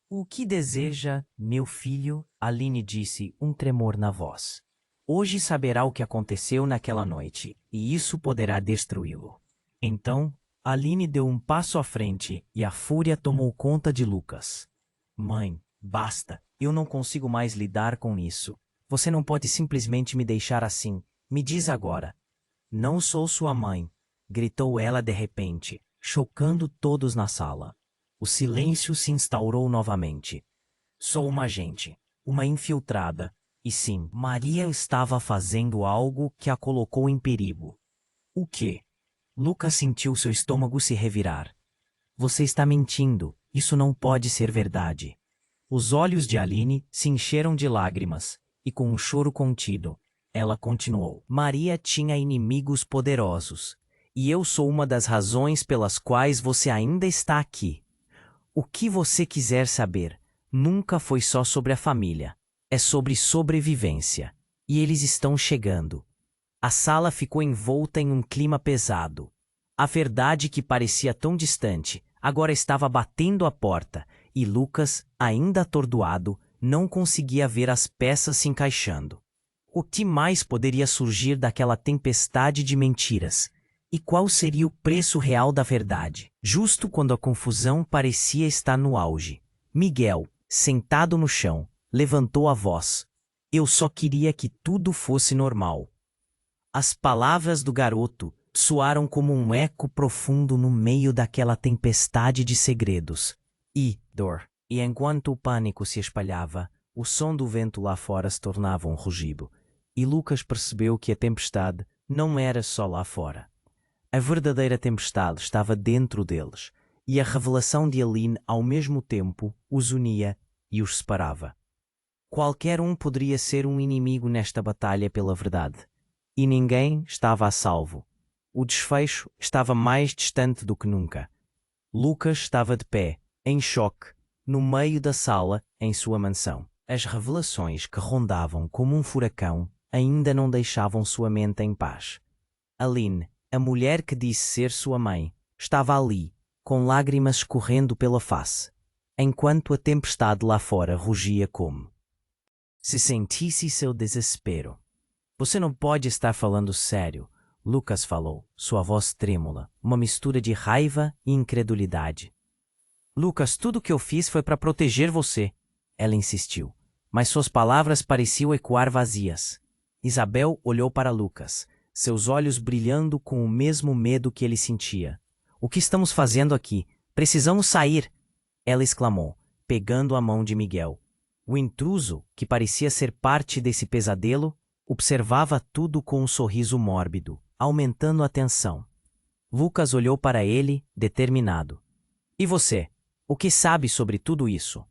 O que deseja, meu filho? Aline disse, um tremor na voz. Hoje saberá o que aconteceu naquela noite, e isso poderá destruí-lo. Então, Aline deu um passo à frente e a fúria tomou conta de Lucas. Mãe, basta. Eu não consigo mais lidar com isso. Você não pode simplesmente me deixar assim. Me diz agora. Não sou sua mãe, gritou ela de repente, chocando todos na sala. O silêncio se instaurou novamente. Sou uma agente, uma infiltrada. E sim, Maria estava fazendo algo que a colocou em perigo. O quê? Lucas sentiu seu estômago se revirar. Você está mentindo. Isso não pode ser verdade. Os olhos de Aline se encheram de lágrimas, e com um choro contido, ela continuou. Maria tinha inimigos poderosos, e eu sou uma das razões pelas quais você ainda está aqui. O que você quiser saber, nunca foi só sobre a família. É sobre sobrevivência. E eles estão chegando. A sala ficou envolta em um clima pesado. A verdade que parecia tão distante, agora estava batendo à porta, e Lucas, ainda atordoado, não conseguia ver as peças se encaixando. O que mais poderia surgir daquela tempestade de mentiras? E qual seria o preço real da verdade? Justo quando a confusão parecia estar no auge, Miguel, sentado no chão, levantou a voz. Eu só queria que tudo fosse normal. As palavras do garoto soaram como um eco profundo no meio daquela tempestade de segredos. E enquanto o pânico se espalhava, o som do vento lá fora se tornava um rugido. E Lucas percebeu que a tempestade não era só lá fora. A verdadeira tempestade estava dentro deles, e a revelação de Aline ao mesmo tempo os unia e os separava. Qualquer um poderia ser um inimigo nesta batalha pela verdade. E ninguém estava a salvo. O desfecho estava mais distante do que nunca. Lucas estava de pé, em choque, no meio da sala, em sua mansão. As revelações que rondavam como um furacão ainda não deixavam sua mente em paz. Aline, a mulher que disse ser sua mãe, estava ali, com lágrimas escorrendo pela face, enquanto a tempestade lá fora rugia como se sentisse seu desespero. Você não pode estar falando sério, Lucas falou, sua voz trêmula, uma mistura de raiva e incredulidade. Lucas, tudo o que eu fiz foi para proteger você, ela insistiu, mas suas palavras pareciam ecoar vazias. Isabel olhou para Lucas, seus olhos brilhando com o mesmo medo que ele sentia. O que estamos fazendo aqui? Precisamos sair! Ela exclamou, pegando a mão de Miguel. O intruso, que parecia ser parte desse pesadelo, observava tudo com um sorriso mórbido, aumentando a tensão. Lucas olhou para ele, determinado. E você? O que sabe sobre tudo isso?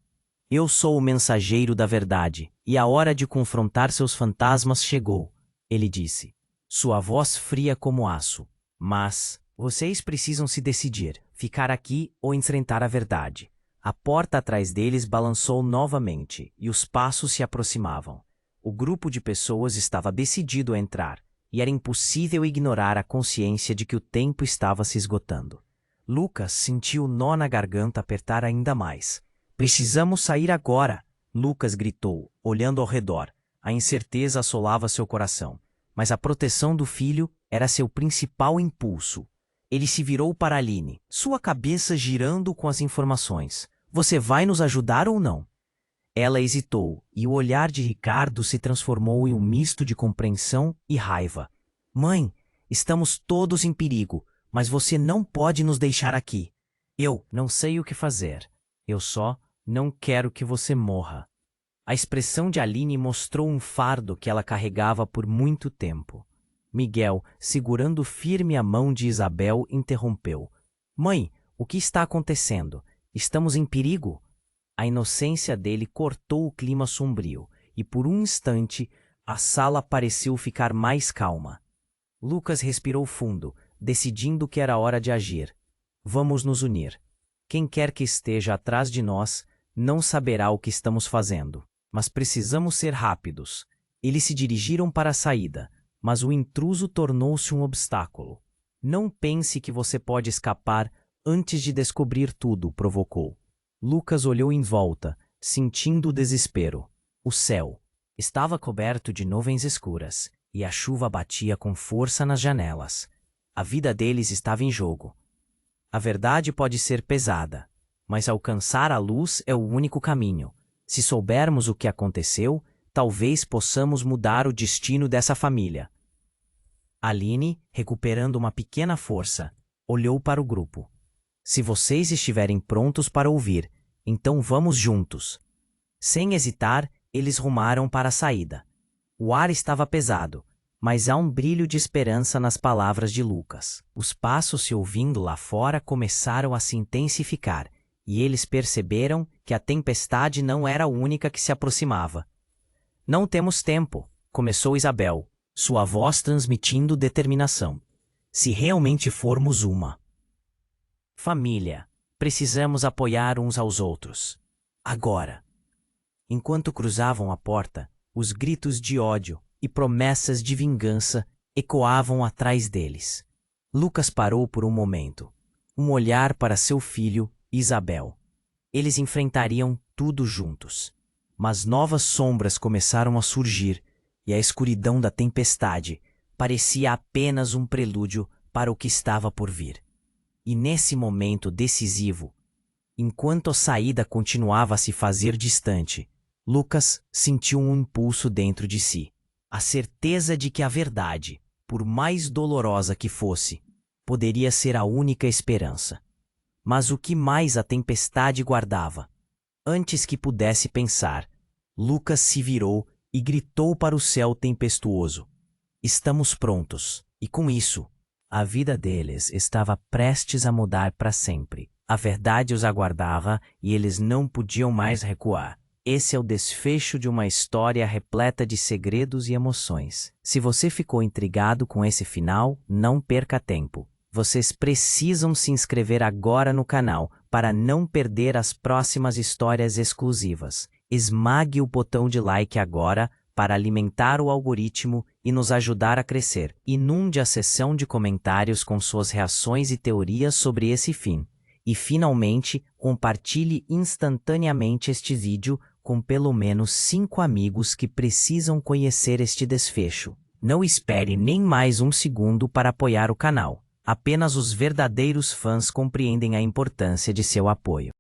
Eu sou o mensageiro da verdade, e a hora de confrontar seus fantasmas chegou, ele disse. Sua voz fria como aço. Mas vocês precisam se decidir, ficar aqui ou enfrentar a verdade. A porta atrás deles balançou novamente, e os passos se aproximavam. O grupo de pessoas estava decidido a entrar, e era impossível ignorar a consciência de que o tempo estava se esgotando. Lucas sentiu o nó na garganta apertar ainda mais. Precisamos sair agora! Lucas gritou, olhando ao redor. A incerteza assolava seu coração, mas a proteção do filho era seu principal impulso. Ele se virou para Aline, sua cabeça girando com as informações. Você vai nos ajudar ou não? Ela hesitou, e o olhar de Ricardo se transformou em um misto de compreensão e raiva. Mãe, estamos todos em perigo, mas você não pode nos deixar aqui. Eu não sei o que fazer. Eu só não quero que você morra. A expressão de Aline mostrou um fardo que ela carregava por muito tempo. Miguel, segurando firme a mão de Isabel, interrompeu. Mãe, o que está acontecendo? Estamos em perigo? A inocência dele cortou o clima sombrio, e por um instante a sala pareceu ficar mais calma. Lucas respirou fundo, decidindo que era hora de agir. Vamos nos unir. Quem quer que esteja atrás de nós não saberá o que estamos fazendo. Mas precisamos ser rápidos. Eles se dirigiram para a saída, mas o intruso tornou-se um obstáculo. Não pense que você pode escapar antes de descobrir tudo, provocou. Lucas olhou em volta, sentindo o desespero. O céu estava coberto de nuvens escuras e a chuva batia com força nas janelas. A vida deles estava em jogo. A verdade pode ser pesada, mas alcançar a luz é o único caminho. Se soubermos o que aconteceu, talvez possamos mudar o destino dessa família. Aline, recuperando uma pequena força, olhou para o grupo. Se vocês estiverem prontos para ouvir, então vamos juntos. Sem hesitar, eles rumaram para a saída. O ar estava pesado, mas há um brilho de esperança nas palavras de Lucas. Os passos se ouvindo lá fora começaram a se intensificar, e eles perceberam que a tempestade não era a única que se aproximava. Não temos tempo, começou Isabel, sua voz transmitindo determinação. Se realmente formos uma família, precisamos apoiar uns aos outros. Agora. Enquanto cruzavam a porta, os gritos de ódio e promessas de vingança ecoavam atrás deles. Lucas parou por um momento, um olhar para seu filho, Isabel. Eles enfrentariam tudo juntos. Mas novas sombras começaram a surgir, e a escuridão da tempestade parecia apenas um prelúdio para o que estava por vir. E nesse momento decisivo, enquanto a saída continuava a se fazer distante, Lucas sentiu um impulso dentro de si. A certeza de que a verdade, por mais dolorosa que fosse, poderia ser a única esperança. Mas o que mais a tempestade guardava? Antes que pudesse pensar, Lucas se virou e gritou para o céu tempestuoso. Estamos prontos. E com isso, a vida deles estava prestes a mudar para sempre. A verdade os aguardava e eles não podiam mais recuar. Esse é o desfecho de uma história repleta de segredos e emoções. Se você ficou intrigado com esse final, não perca tempo. Vocês precisam se inscrever agora no canal para não perder as próximas histórias exclusivas. Esmague o botão de like agora para alimentar o algoritmo e nos ajudar a crescer. Inunde a seção de comentários com suas reações e teorias sobre esse fim. E, finalmente, compartilhe instantaneamente este vídeo com pelo menos 5 amigos que precisam conhecer este desfecho. Não espere nem mais um segundo para apoiar o canal. Apenas os verdadeiros fãs compreendem a importância de seu apoio.